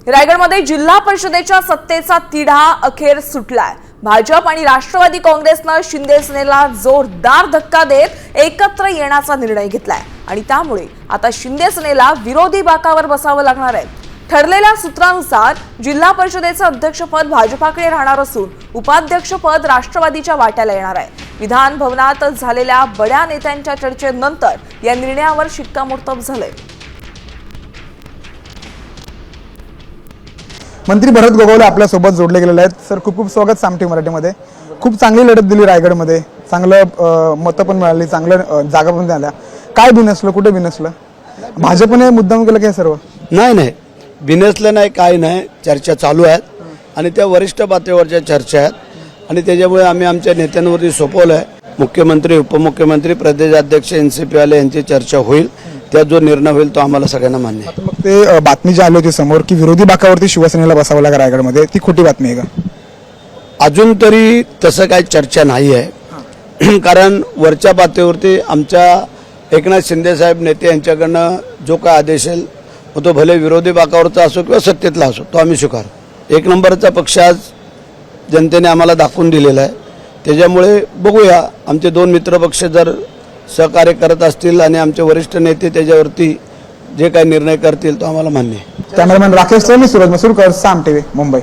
रायगडमध्ये जिल्हा परिषदेच्या सत्तेचा तिढा अखेर सुटलाय। भाजप आणि राष्ट्रवादी काँग्रेसनं शिंदे सेनेला जोरदार धक्का देत एकत्र येण्याचा निर्णय घेतलाय आणि त्यामुळे आता शिंदे सेनेला विरोधी बाकावर बसावं लागणार आहे। ठरलेल्या सूत्रानुसार जिल्हा परिषदेचं अध्यक्षपद भाजपाकडे राहणार असून उपाध्यक्षपद राष्ट्रवादीच्या वाट्याला येणार आहे। विधान भवनात झालेल्या बड्या नेत्यांच्या चर्चेनंतर या निर्णयावर शिक्कामोर्तब झालंय। मंत्री भरत गोगावले आपल्या सोबत जोडले गेलेले आहेत। सर, खूप खूप स्वागत सामटी मराठीमध्ये। खूप चांगली लढत दिली रायगडमध्ये, चांगलं मतं पण मिळाली, चांगलं जागा पण मिळाल्या। काय बिनसलं, कुठे बिनसलं? भाजपने मुद्दाम केलं काय सर्व? नाही, बिनसलं नाही, काय नाही। चर्चा चालू आहेत आणि त्या वरिष्ठ पातळीवरच्या चर्चा आहेत आणि त्याच्यामुळे आम्ही आमच्या नेत्यांवरती सोपवलं आहे। मुख्यमंत्री, उपमुख्यमंत्री, प्रदेशाध्यक्ष, एनसीपी वाले यांची चर्चा होईल। त्यात जो निर्णय होईल तो आम्हाला सगळ्यांना मान्य आहे। मग ते बातमी जी आली होती समोर की विरोधी बाकावरती शिवसेनेला बसावं लागेल रायगडमध्ये, ती खोटी बातमी आहे का? अजून तरी तसं काही चर्चा नाही आहे कारण वरच्या पातळीवरती आमच्या एकनाथ शिंदे साहेब नेते यांच्याकडनं जो काय आदेश येईल तो भले विरोधी बाकावरचा असो किंवा सत्तेतला असो तो आम्ही स्वीकारू। एक नंबरचा पक्ष आज जनतेने आम्हाला दाखवून दिलेला आहे। त्याच्यामुळे बघूया, आमचे दोन मित्रपक्ष जर सहकार्य करत असतील आणि आमचे वरिष्ठ नेते त्याच्यावरती जे काही निर्णय करतील तो आम्हाला मान्य आहे। कॅमेरामॅन राकेश सूरज मसूरकर, साम टीव्ही, मुंबई।